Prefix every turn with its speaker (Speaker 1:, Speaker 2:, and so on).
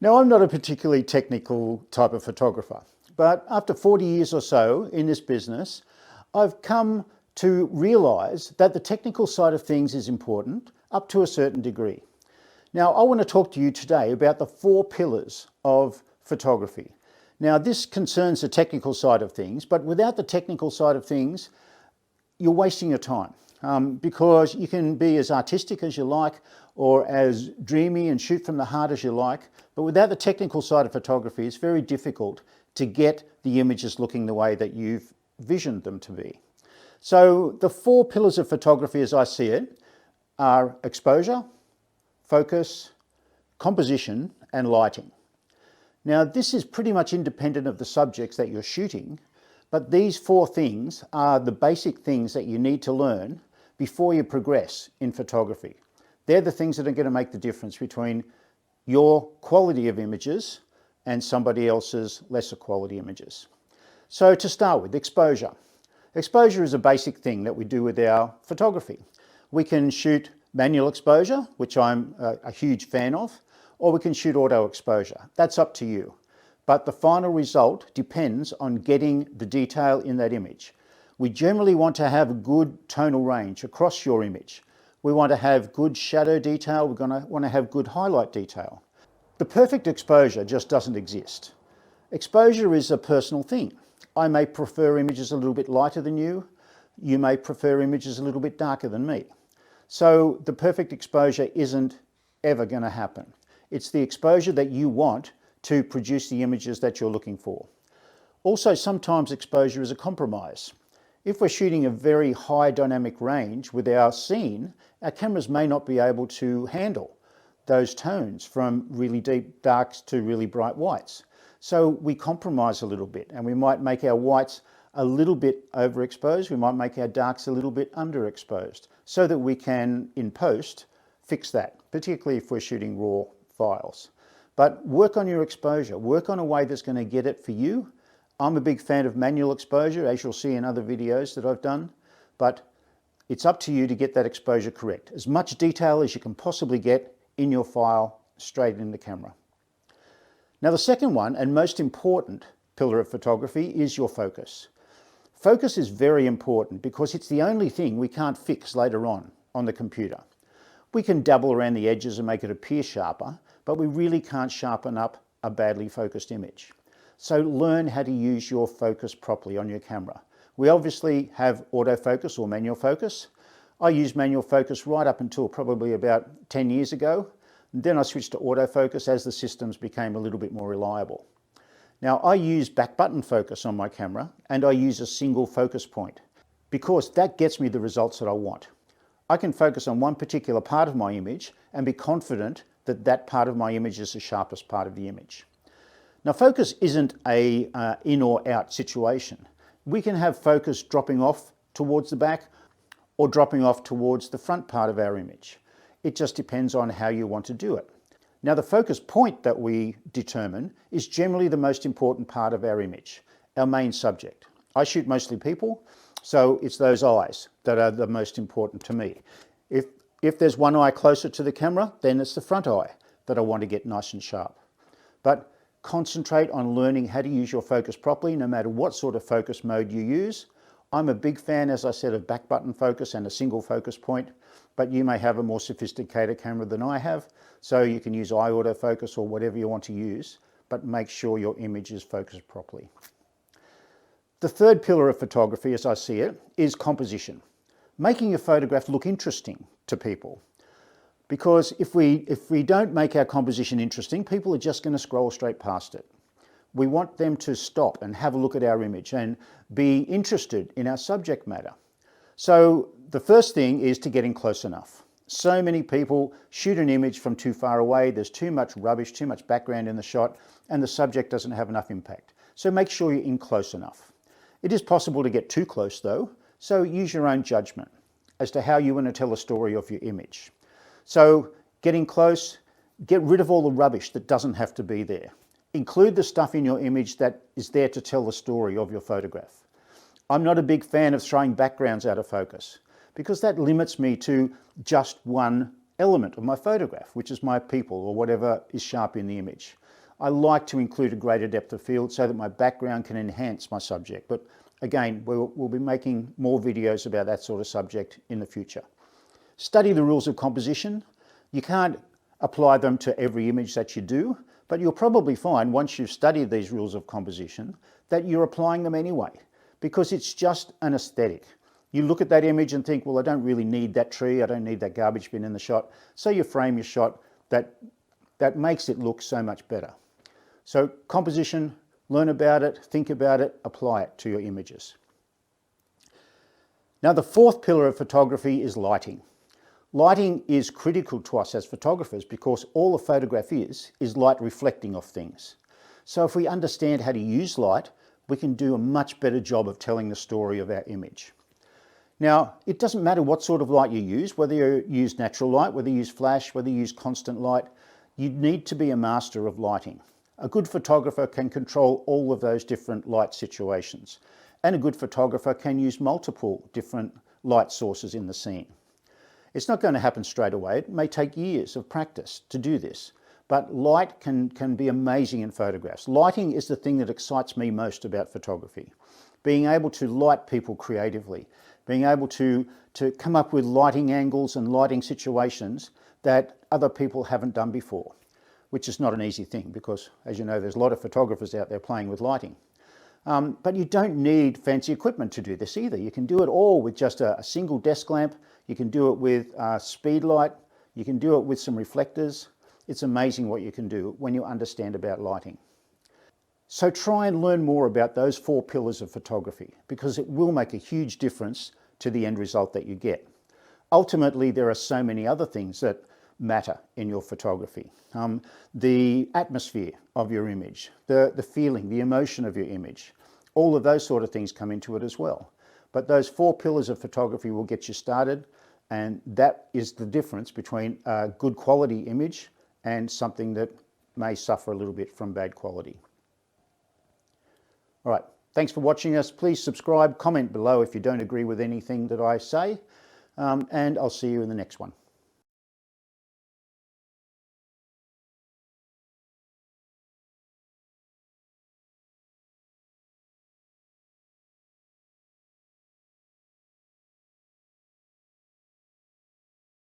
Speaker 1: Now, I'm not a particularly technical type of photographer, but after 40 years or so in this business, I've come to realise that the technical side of things is important up to a certain degree. Now, I want to talk to you today about the 4 pillars of photography. Now, this concerns the technical side of things, but without the technical side of things, you're wasting your time. Because you can be as artistic as you like or as dreamy and shoot from the heart as you like, but without the technical side of photography, it's very difficult to get the images looking the way that you've visioned them to be. So the 4 pillars of photography as I see it are exposure, focus, composition and lighting. Now this is pretty much independent of the subjects that you're shooting, but these 4 things are the basic things that you need to learn before you progress in photography. They're the things that are going to make the difference between your quality of images and somebody else's lesser quality images. So to start with, exposure. Exposure is a basic thing that we do with our photography. We can shoot manual exposure, which I'm a huge fan of, or we can shoot auto exposure. That's up to you. But the final result depends on getting the detail in that image. We generally want to have a good tonal range across your image. We want to have good shadow detail. We're going to want to have good highlight detail. The perfect exposure just doesn't exist. Exposure is a personal thing. I may prefer images a little bit lighter than you. You may prefer images a little bit darker than me. So the perfect exposure isn't ever going to happen. It's the exposure that you want to produce the images that you're looking for. Also, sometimes exposure is a compromise. If we're shooting a very high dynamic range with our scene, our cameras may not be able to handle those tones from really deep darks to really bright whites. So we compromise a little bit and we might make our whites a little bit overexposed, we might make our darks a little bit underexposed so that we can, in post, fix that, particularly if we're shooting raw files. But work on your exposure, work on a way that's going to get it for you. I'm a big fan of manual exposure, as you'll see in other videos that I've done, but it's up to you to get that exposure correct. As much detail as you can possibly get in your file straight in the camera. Now the second one and most important pillar of photography is your focus. Focus is very important because it's the only thing we can't fix later on the computer. We can dabble around the edges and make it appear sharper, but we really can't sharpen up a badly focused image. So learn how to use your focus properly on your camera. We obviously have autofocus or manual focus. I used manual focus right up until probably about 10 years ago. Then I switched to autofocus as the systems became a little bit more reliable. Now I use back button focus on my camera and I use a single focus point because that gets me the results that I want. I can focus on one particular part of my image and be confident that that part of my image is the sharpest part of the image. Now focus isn't a in or out situation. We can have focus dropping off towards the back or dropping off towards the front part of our image. It just depends on how you want to do it. Now the focus point that we determine is generally the most important part of our image, our main subject. I shoot mostly people, so it's those eyes that are the most important to me. If there's one eye closer to the camera, then it's the front eye that I want to get nice and sharp. But concentrate on learning how to use your focus properly, no matter what sort of focus mode you use. I'm a big fan, as I said, of back button focus and a single focus point, but you may have a more sophisticated camera than I have, so you can use eye autofocus or whatever you want to use, but make sure your image is focused properly. The third pillar of photography, as I see it, is composition. Making your photograph look interesting to people. Because if we don't make our composition interesting, people are just going to scroll straight past it. We want them to stop and have a look at our image and be interested in our subject matter. So the first thing is to get in close enough. So many people shoot an image from too far away, there's too much rubbish, too much background in the shot, and the subject doesn't have enough impact. So make sure you're in close enough. It is possible to get too close though, so use your own judgment as to how you want to tell a story of your image. So getting close, get rid of all the rubbish that doesn't have to be there. Include the stuff in your image that is there to tell the story of your photograph. I'm not a big fan of throwing backgrounds out of focus because that limits me to just one element of my photograph, which is my people or whatever is sharp in the image. I like to include a greater depth of field so that my background can enhance my subject. But again, we'll be making more videos about that sort of subject in the future. Study the rules of composition. You can't apply them to every image that you do, but you'll probably find once you've studied these rules of composition that you're applying them anyway, because it's just an aesthetic. You look at that image and think, well, I don't really need that tree, I don't need that garbage bin in the shot. So you frame your shot that makes it look so much better. So composition, learn about it, think about it, apply it to your images. Now the fourth pillar of photography is lighting. Lighting is critical to us as photographers because all a photograph is light reflecting off things. So if we understand how to use light, we can do a much better job of telling the story of our image. Now, it doesn't matter what sort of light you use, whether you use natural light, whether you use flash, whether you use constant light, you need to be a master of lighting. A good photographer can control all of those different light situations, and a good photographer can use multiple different light sources in the scene. It's not going to happen straight away. It may take years of practice to do this, but light can be amazing in photographs. Lighting is the thing that excites me most about photography. Being able to light people creatively, being able to come up with lighting angles and lighting situations that other people haven't done before, which is not an easy thing because, as you know, there's a lot of photographers out there playing with lighting. But you don't need fancy equipment to do this either. You can do it all with just a single desk lamp. You can do it with speed light. You can do it with some reflectors. It's amazing what you can do when you understand about lighting. So try and learn more about those four pillars of photography because it will make a huge difference to the end result that you get. Ultimately, there are so many other things that matter in your photography. The atmosphere of your image, the feeling, the emotion of your image, all of those sort of things come into it as well. But those four pillars of photography will get you started, and that is the difference between a good quality image and something that may suffer a little bit from bad quality. All right, thanks for watching us. Please subscribe, comment below if you don't agree with anything that I say, and I'll see you in the next one.